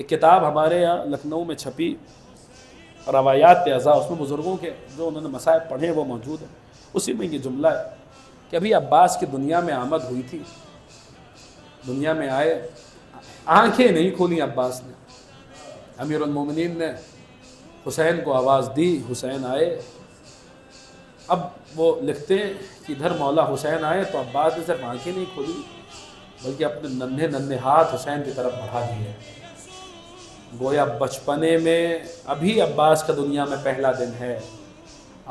ایک کتاب ہمارے یہاں لکھنؤ میں چھپی روایات اعضاء، اس میں بزرگوں کے جو انہوں نے مصائب پڑھے وہ موجود ہیں. اسی میں یہ جملہ ہے کہ ابھی عباس کی دنیا میں آمد ہوئی تھی، دنیا میں آئے، آنکھیں نہیں کھولی عباس نے. امیر المومنین نے حسین کو آواز دی، حسین آئے. اب وہ لکھتے ہیں کہ ادھر مولا حسین آئے تو عباس نے صرف آنکھیں نہیں کھولی بلکہ اپنے ننھے ننھے ہاتھ حسین کی طرف بڑھا دیے. گویا بچپنے میں ابھی عباس کا دنیا میں پہلا دن ہے.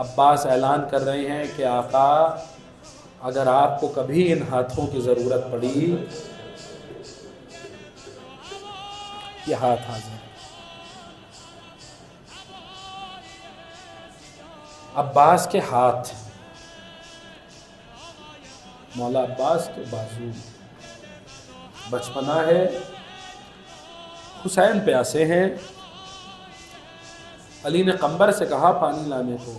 عباس اعلان کر رہے ہیں کہ آقا اگر آپ کو کبھی ان ہاتھوں کی ضرورت پڑی، یہ ہاتھ حاضر ہے. عباس کے ہاتھ، مولا عباس کے بازو، بچپنا ہے، حسین پیاسے ہیں. علی نے قمبر سے کہا پانی لانے کو.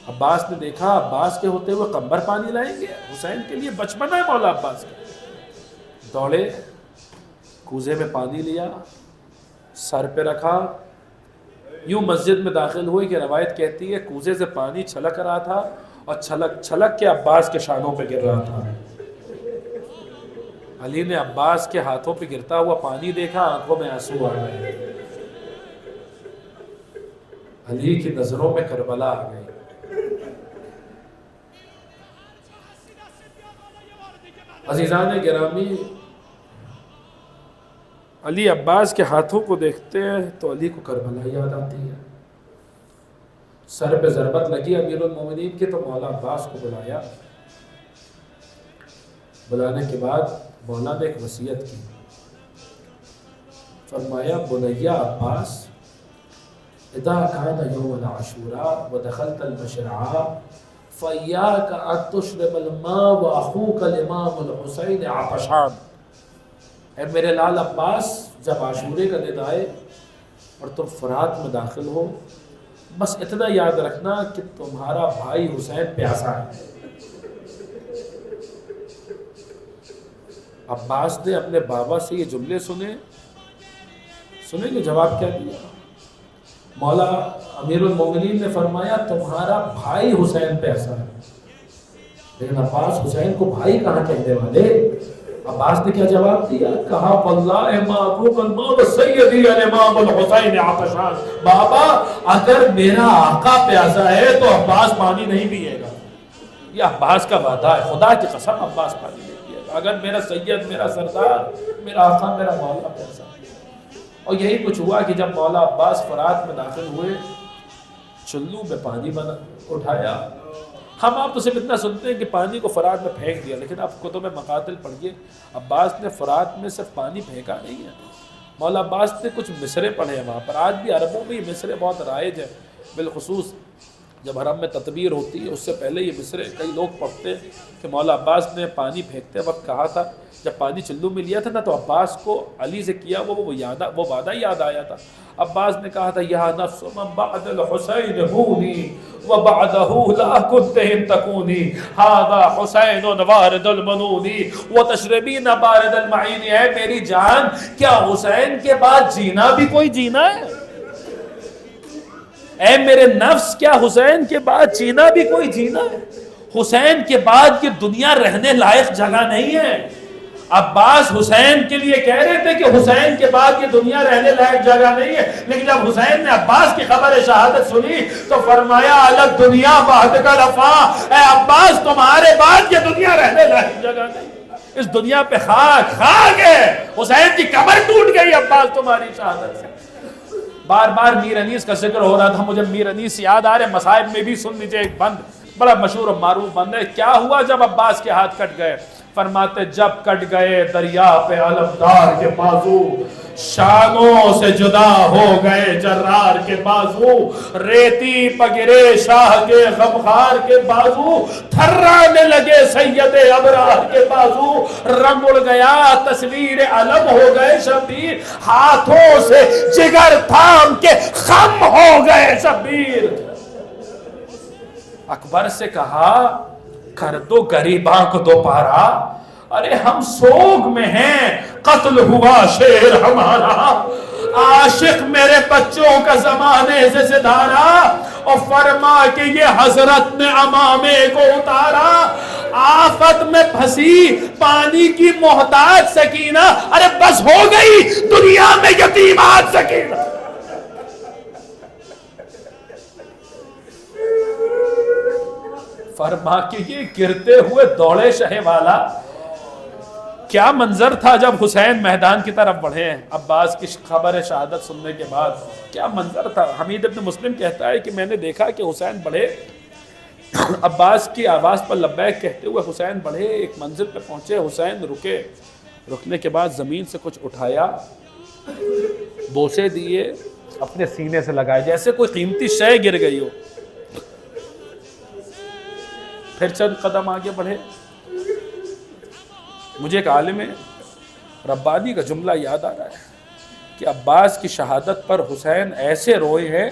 عباس نے دیکھا عباس کے ہوتے ہوئے قمبر پانی لائیں گے، حسین کے لیے بچپنا ہے مولا عباس کا. دوڑے، کوزے میں پانی لیا، سر پہ رکھا، یوں مسجد میں داخل ہوئی کہ روایت کہتی ہے کوزے سے پانی چھلک رہا تھا اور چھلک چھلک کے عباس کے شانوں پہ گر رہا تھا. علی نے عباس کے ہاتھوں پہ گرتا ہوا پانی دیکھا، آنکھوں میں آنسو آ گئے. علی کی نظروں میں کربلا آ گئی. عزیزان گرامی، علی عباس کے ہاتھوں کو دیکھتے ہیں تو علی کو کربلا یاد آتی ہے. سر پہ ضربت لگی امیر المومنین کے تو مولا عباس کو بلایا. بلانے کے بعد مولا نے ایک وصیت کی. فرمایا بنیا عباس اذا كان يوم العاشوراء ودخلت المشرعة فإياك أن تشرب الماء وأخوك الإمام الحسين عطشان. اے میرے لال عباس، جب عاشورے کا دن آئے اور تم فرات میں داخل ہو، بس اتنا یاد رکھنا کہ تمہارا بھائی حسین پیاسا ہے. عباس نے اپنے بابا سے یہ جملے سنے کہ جواب کیا دیا. مولا امیر المومنین نے فرمایا تمہارا بھائی حسین پیاسا ہے. لیکن عباس حسین کو بھائی کہاں کہنے والے؟ عباس نے کیا جواب دیا؟ کہا واللہ ما ابوک الماء سیدی الامام الحسین عطشان. بابا اگر میرا آقا پیاسا ہے تو عباس پانی نہیں پیے گا. یہ عباس کا وعدہ ہے، خدا کی قسم عباس پانی نہیں پیے گا اگر میرا سید، میرا سردار، میرا آقا، میرا مولا پیاسا ہے. اور یہی کچھ ہوا کہ جب مولا عباس فرات میں داخل ہوئے، چلو میں پانی اٹھایا. ہم آپ تو صرف اتنا سنتے ہیں کہ پانی کو فرات میں پھینک دیا، لیکن آپ کتب مقاتل پڑھیے عباس نے فرات میں صرف پانی پھینکا نہیں ہے. مولا عباس نے کچھ مصرے پڑھے ہیں وہاں پر. آج بھی عربوں میں یہ مصرے بہت رائج ہیں، بالخصوص جب حرم میں تطبیر ہوتی ہے اس سے پہلے یہ مصرے کئی لوگ پڑھتے ہیں کہ مولا عباس نے پانی پھینکتے وقت کہا تھا، جب پانی چلو میں لیا تھا نا تو عباس کو علی سے کیا وہ وعدہ یاد آیا تھا. عباس نے کہا تھا یا نفس من بعد الحسین ہونی وبعدہ لا كنت ان تکونی هذا حسین وارد المنونی وتشربین بارد المعین. ہے میری جان، کیا حسین کے بعد جینا بھی کوئی جینا ہے؟ اے میرے نفس، کیا حسین کے بعد جینا بھی کوئی جینا ہے؟ حسین کے بعد یہ دنیا رہنے لائق جگہ نہیں ہے. عباس حسین کے لیے کہہ رہے تھے کہ حسین کے بعد یہ دنیا رہنے لائق جگہ نہیں ہے، لیکن جب حسین نے عباس کی خبر شہادت سنی تو فرمایا الگ دنیا بعد کا لفا. اے عباس، تمہارے بعد یہ دنیا رہنے لائق جگہ نہیں. اس دنیا پہ خاک ہے. حسین کی کمر ٹوٹ گئی عباس تمہاری شہادت سے. بار بار میر انیس کا ذکر ہو رہا تھا، مجھے میر انیس یاد آ رہے. مصائب میں بھی سن لیجئے ایک بند، بڑا مشہور و معروف بند ہے. کیا ہوا جب عباس کے ہاتھ کٹ گئے؟ فرماتے جب کٹ گئے دریا پہ علمدار کے بازو، شانوں سے جدا ہو گئے جرار کے بازو، ریتی پگرے شاہ کے غمخار کے بازو، تھرانے لگے سید ابرار کے بازو، رنگ اڑ گیا تصویر علم ہو گئے شبیر، ہاتھوں سے جگر تھام کے خم ہو گئے شبیر. اکبر سے کہا کر دو غریباں کو دو پارا، ارے ہم سوگ میں ہیں، قتل ہوا شیر ہمارا، عاشق میرے بچوں کا زمانے سے سدھارا، اور فرما کہ یہ حضرت نے امامے کو اتارا، آفت میں پھنسی پانی کی محتاج سکینہ، ارے بس ہو گئی دنیا میں یتیمات سکینہ۔ فرما کہ یہ گرتے ہوئے دوڑے شہ والا۔ کیا منظر تھا جب حسین میدان کی طرف بڑھے عباس کی خبر شہادت سننے کے بعد، کیا منظر تھا۔ حمید ابن مسلم کہتا ہے کہ میں نے دیکھا کہ حسین بڑھے، عباس کی آواز پر لبیک کہتے ہوئے حسین بڑھے، ایک منزل پہ پہنچے، حسین رکے، رکنے کے بعد زمین سے کچھ اٹھایا، بوسے دیے، اپنے سینے سے لگائے جیسے کوئی قیمتی شے گر گئی ہو، پھر چند قدم آگے بڑھے۔ مجھے ایک عالم ربانی کا جملہ یاد آ رہا ہے کہ عباس کی شہادت پر حسین ایسے روئے ہیں،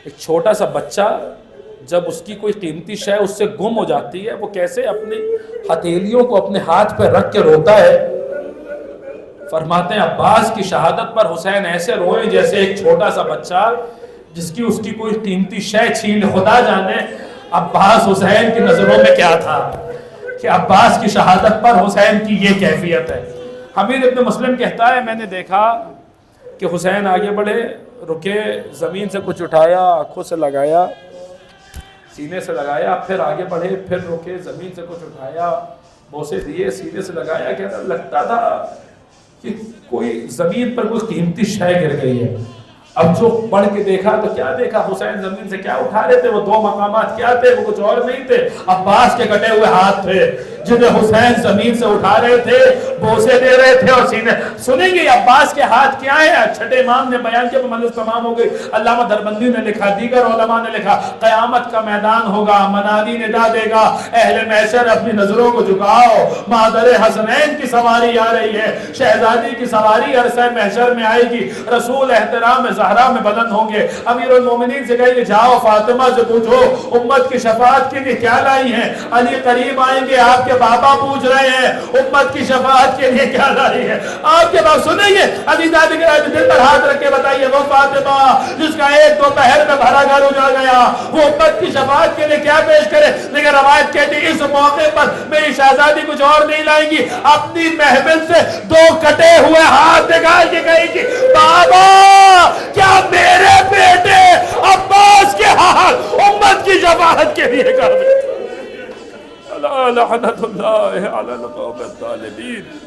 ایک چھوٹا سا بچہ جب اس کی کوئی قیمتی شے اس سے گم ہو جاتی ہے، وہ کیسے اپنی ہتھیلیوں کو اپنے ہاتھ پہ رکھ کے روتا ہے۔ فرماتے ہیں عباس کی شہادت پر حسین ایسے روئے جیسے ایک چھوٹا سا بچہ جس کی اس کی کوئی قیمتی شے چھین، خدا جانے عباس حسین کی نظروں میں کیا تھا کہ عباس کی شہادت پر حسین کی یہ کیفیت ہے۔ حمید ابن مسلم کہتا ہے میں نے دیکھا کہ حسین آگے بڑھے، رکے، زمین سے کچھ اٹھایا، آنکھوں سے لگایا، سینے سے لگایا، پھر آگے بڑھے، پھر رکے، زمین سے کچھ اٹھایا، بوسے دیے، سینے سے لگایا، کہتا لگتا تھا کہ کوئی زمین پر کوئی قیمتی شے گر گئی ہے۔ اب جو پڑھ کے دیکھا تو کیا دیکھا، حسین زمین سے کیا اٹھا رہے تھے، وہ دو مقامات کیا تھے، وہ کچھ اور نہیں تھے، عباس کے کٹے ہوئے ہاتھ تھے جنہیں حسین زمین سے اٹھا رہے تھے، بوسے دے رہے تھے اور سینے۔ سنیں گے عباس کے ہاتھ کیا ہیں، چھٹے امام نے بیان کیا، مجلس تمام ہو گئی۔ علامہ دربندی نے لکھا، دیگر علماء نے لکھا، قیامت کا میدان ہوگا، منادی ندا دے گا، اہل محشر اپنی نظروں کو جھکاؤ، مادر حسنین کی سواری آ رہی ہے، شہزادی کی سواری عرصہ محشر میں آئے گی، رسول احترام زہرا میں بلند ہوں گے۔ امیر المومنین سے کہیں گے جاؤ فاطمہ سے پوچھو امت کی شفاعت کے لیے کیا لائی ہیں۔ علی قریب آئیں گے، آپ کے بابا پوچھ رہے ہیں امت کی شفاعت کے لیے کیا لائی ہے۔ آپ کے باب سنیں گے، علی دادی کے دل پر ہاتھ رکھ کے بتائیے وہ فاطمہ جس کا ایک دو پہر میں بھرا گھر اجڑ گیا، وہ امت کی شفاعت کے لیے کیا پیش کرے۔ لیکن روایت کہتی ہے اس موقع پر میری شہزادی کچھ اور نہیں لائیں گی، اپنی محفل سے دو کٹے ہوئے ہاتھ نکال کے کہیں گی بابا کیا میرے بیٹے عباس کے ہاتھ امت کی شفاعت کے لیے کر دیں۔ لعنت اللہ علی القوم الظالمین۔